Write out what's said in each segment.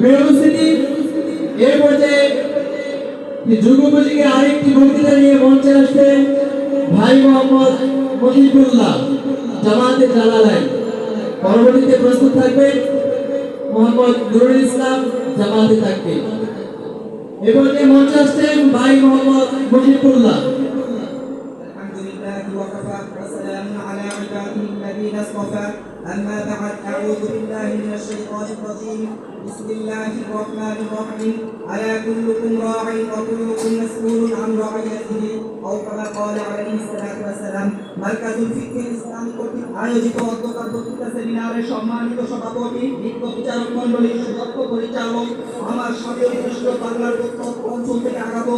প্রিয় উপস্থিতি, এর পর্যায়ে যুগোপযোগী আরেকটি বক্তৃতা নিয়ে মঞ্চে আসছেন ভাই মোহাম্মদ মহিবুল্লাহ জামাতে জালালাইন। পরবর্তীতে প্রস্তুত থাকবেন মোহাম্মদ নুরুল ইসলাম জামাতে তাকবীর। এ পর্যায়ে মঞ্চে আসছেন ভাই মোহাম্মদ মহিবুল্লাহ। আলহামদুলিল্লাহি ওয়া কাফা ওয়া সালামুন আলা ইবাদিহি আল্লাযীনা ইসতাফা। أما بعد أعوذ بالله من الشيطان الرجيم. بسم الله الرحمن الرحيم. ألا كلكم راع وكلكم مسؤول عن رعيته أو كما قال عليه الصلاة والسلام. মার্কাজুল ফিকহ ইসলামী কর্তৃক আয়োজিত অধ্যকার বক্তৃতা সেমিনারের সম্মানিত সভাপতি, বিজ্ঞ বিচারক মণ্ডলীর সুদক্ষ পরিচালক, আমার সামনে বিশিষ্ট বাংলার অঞ্চল থেকে আগত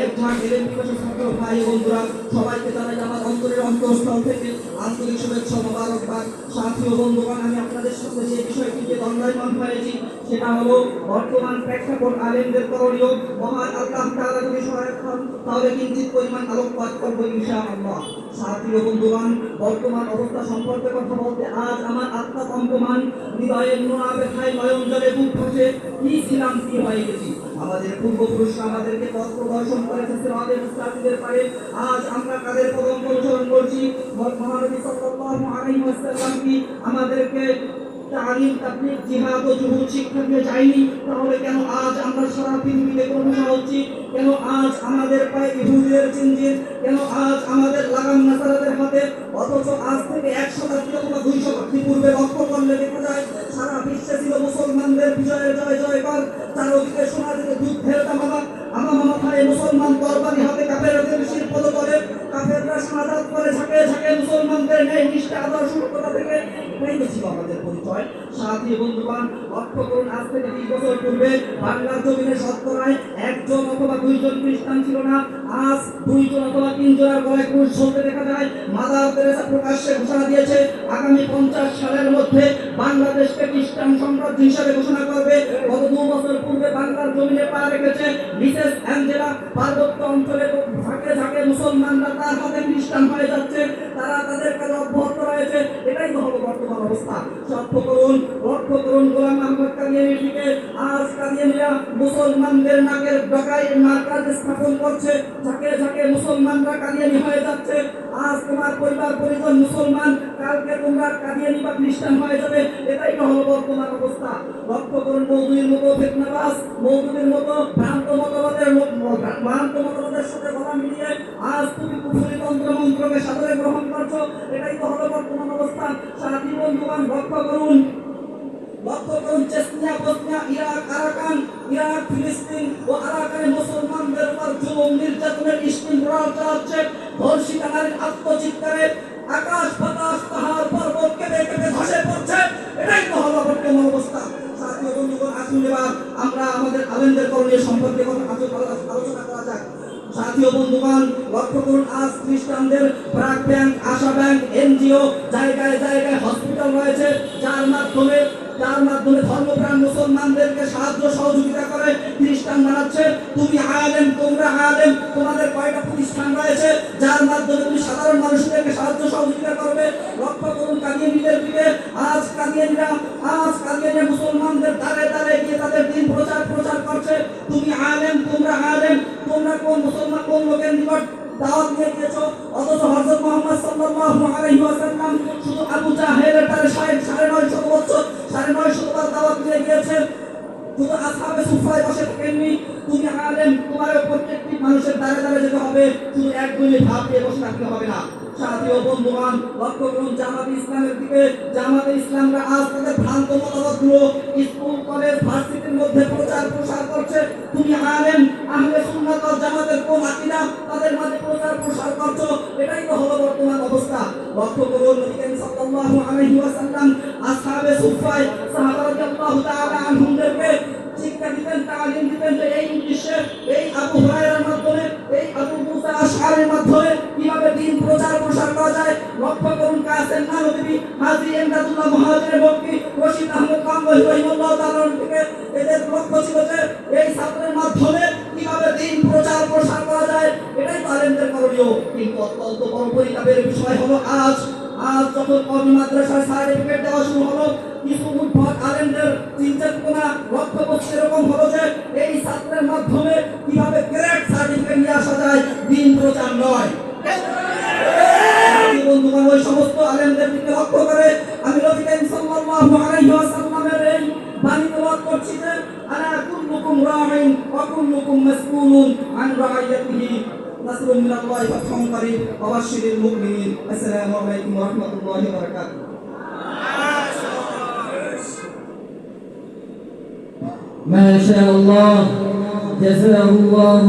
এক ঝাঁক এলেন বিকাশের ছাত্র ভাই বন্ধুরা, সবাইকে জানাই আমার অন্তরের অন্তঃস্থল থেকে আন্তরিক শুভেচ্ছা মোবারকবাদ। সাথী ও বন্ধুগণ, আমি আপনাদের সাথে যে বিষয়টিকে দণ্ডায়মান হয়েছি সেটা হলো বর্তমান প্রেক্ষাপট আলেমদের করণীয়। মহান আল্লাহ তাআলা যদি সহায়ক হন তাহলে কিঞ্চিত পরিমাণ আলোকপাত করবো ইনশাআল্লাহ। সাথী ও বন্ধুগণ, বর্তমান অবস্থা সম্পর্কে কথা বলতে আজ আমার আত্মা কম্পমান, হৃদয়ের নোয়া ব্যথায় নয়ন জলে বুক ভাসে। কি ছিলাম, কি হয়ে গেছি। আমাদের পূর্বপুরুষরা আমাদেরকে পথ প্রদর্শন করেছে সিরাতের মুস্তাকিমের পারে। আজ আমরা কাদের কদম অনুসরণ করছি? মহানবী সাল্লাল্লাহু আলাইহি ওয়াসাল্লাম কি আমাদেরকে তালিম, তাবলীগ, জিহাদ ও জুহুদ শিক্ষা দিয়ে যায়নি? তাহলে কেন আজ আমরা সারা পৃথিবীতে ক্রমশ হচ্ছি? কেন আজ আমাদের পায়ে ইহুদিদের চিনজির? কেন আজ আমাদের লাগাম নাসারাদের হাতে? অথচ আজ থেকে 100 শতাব্দী অথবা 200 শতাব্দী পূর্বে লক্ষ্য করলে দেখা যায় সারা বিশ্বে ছিল মুসলমানদের বিজয়ের জয় জয়কার। চারদিকে শোনা যেত যুদ্ধের দামামা। আমার মাথায় মুসলমান তরবারি হাতে কাফেরদের শিরপদ করে, কাফেররা শাহাদাত করে ঝাঁকে ঝাঁকে মুসলমানদের ন্যায় নিষ্ঠা আদর্শতা থেকে। এটাই তো ছিল আমাদের পরিচয়। সাথী বন্ধুগণ, লক্ষ্য করুন, আজ থেকে 20 বছর পূর্বে বাংলার জমিনে শতকরায় 1জন অথবা 2জন খ্রিস্টান ছিল না। আজ 2জন অথবা 3 জনের গলায় ক্রুশ ঝুলতে দেখা যায়। মাদার তেরেসা প্রকাশ্যে ঘোষণা দিয়েছে আগামী 50 সালের মধ্যে বাংলাদেশকে খ্রিস্টান সাম্রাজ্য হিসেবে ঘোষণা করবে। গত 2 বছর পূর্বে বাংলার জমিনে পা রেখেছে মিসেস অ্যাঞ্জেলা। পার্বত্য অঞ্চলে ঝাঁকে ঝাঁকে মুসলমানরা তার হাতে খ্রিস্টান হয়ে যাচ্ছে। তারা তাদের কাজে অব্যাহত রয়েছে। এটাই তো হলো বর্তমান অবস্থা। লক্ষ্য করুন গোলাম আহমদ কাদিয়ানীর দিকে। আজ কাদিয়ানীরা মুসলমানদের নাকের ডগায় মার্কাজ স্থাপন করছে। ঝাঁকে ঝাঁকে মুসলমানরা কাদিয়ানী হয়ে যাচ্ছে। আজ তোমার পরিবার পরিজন মুসলমান, কালকে তোমরা কাদিয়ানী বা খ্রিস্টান হয়ে যাবে। এটাই তো হলো বর্তমান অবস্থা। লক্ষ্য করুন, মৌদুদির মতো ফিতনাবাজ, মৌদুদির মতো ভ্রান্ত মতবাদের সাথে গলা মিলিয়ে আজ তুমি কুফরি তন্ত্র মন্ত্রকে সাদরে গ্রহণ করছো। এটাই তো হলো বর্তমান অবস্থা। সাথী বন্ধুগণ, লক্ষ্য করুন, চেচনিয়া, বসনিয়া, ইরাক, ফিলিস্তিন ও আরাকানে মুসলমানদের উপর জুলুম নির্যাতনের ইস্তিমরার চালাচ্ছে। ধর্ষিতা নারীর আত্মচিৎকারে আকাশ বাতাস পাহাড় পর্বত কেঁপে কেঁপে ধসে পড়ছে। এটাই তো হলো বর্তমান অবস্থা। সাথী বন্ধুগণ, আসুন এবার আমরা আমাদের আলেমদের করণীয় সম্পর্কে আলোচনা করা যাক। সাথী বন্ধুগণ, লক্ষ্য করুন, আজ খ্রিস্টানদের ব্রাক ব্যাংক, আশা ব্যাংক, এনজিও, জায়গায় জায়গায় হসপিটাল রয়েছে, যার মাধ্যমে ধর্মপ্রাণ মুসলমানদেরকে সাহায্য সহযোগিতা করে খ্রিস্টান বানাচ্ছে। তুমি আলেম, তোমরা আলেম, তোমাদের কয়টা প্রতিষ্ঠান রয়েছে যার মাধ্যমে তুমি সাধারণ মানুষদেরকে সাহায্য সহযোগিতা করবে? লক্ষ্য করুন কাদিয়ানীদের দিকে। আজ কাদিয়ানীরা মুসলমানদের দ্বারে দ্বারে গিয়ে তাদের দিন প্রচার করছে। তুমি আলেম, তোমরা আলেম, তোমরা কোন মুসলমান, কোন লোকের নিকট দাওয়াত নিয়ে গিয়েছো? অথচ হযরত মুহাম্মদ সাল্লাল্লাহু আলাইহি ওয়াসাল্লাম শুধু আবু জাহেলের তারে 950 বছর 950 বার দাওয়াত নিয়ে গিয়েছেন। শুধু আসহাবে সুফায় বসে থাকেননি। তুমি আলেম, তোমার প্রত্যেকটি মানুষের দ্বারে দ্বারে যেতে হবে, শুধু এক দুই ভাব দিয়ে বসে থাকতে হবে না। সাথী ও বন্ধুগণ, লক্ষ্য করুন জামাতে ইসলামের দিকে। জামাতে ইসলামরা আজ তাদের ভ্রান্ত মতবাদগুলো স্কুল, কলেজ, ভার্সিটির মধ্যে প্রসার করছে। তুমি আলেম, আহলে সুন্নাত ওয়াল জামাতের কোন আকীদা তাদের মাঝে প্রসার করছো। এটাই তো হলো বর্তমান অবস্থা। লক্ষ্য করুন, নবী করিম সাল্লাল্লাহু আলাইহি ওয়াসাল্লাম আসহাবে সুফায়, সাহাবা রাদিয়াল্লাহু তাআলা আনহুমদেরকে শিক্ষা দিতেন, তালিম দিতেন যে এই উদ্দেশ্যে, এই আবু হুরায়রার মাধ্যমে, এই আবু মুসা আশআরীর মাধ্যমে কিভাবে দ্বীন প্রসার করা যায়। লক্ষ্য করুন কাসেম নানবী, হাজী ইমদাদুল্লাহ মুহাজিরের বক্তি, রশিদ আহমদ কামরী রাহিমাহুল্লাহ তাআলা থেকে এদের লক্ষ্য ছিল যে এই ছাত্রের মাধ্যমে কিভাবে দ্বীন প্রসার করা যায়। এটাই আলেমদের করণীয়। কিন্তু অত্যন্ত বড় পরিতাপের বিষয় হলো আজ আজ যখন কওমি মাদ্রাসার সার্টিফিকেট দেওয়া শুরু হলো, কিছু উদ্ভট আলেমদের চিন্তা চেতনা লক্ষ্য করছে এরকম হলো যে এই ছাত্রের মাধ্যমে কিভাবে গ্রেড সার্টিফিকেট নিয়ে আসা যায়, দিন প্রচার নয়। বন্ধুগণ, ওই সমস্ত আলেমদের দিকে লক্ষ্য করে আমি নবী করিম সাল্লাল্লাহু আলাইহি ওয়াসাল্লামের এই বাণী তেলাওয়াত করছি যে আলা কুল্লুকুম রাঈন ওয়া কুল্লুকুম মাসউলুন আন রাইয়াতিহি। নাসরুম মিনাল্লাহি ওয়া ফাতহুন করিম ওয়া বাশশিরিল মুমিনিন। আসসালামু আলাইকুম ওয়া রাহমাতুল্লাহি ওয়া বারাকাতুহু। ما شاء الله جزاه الله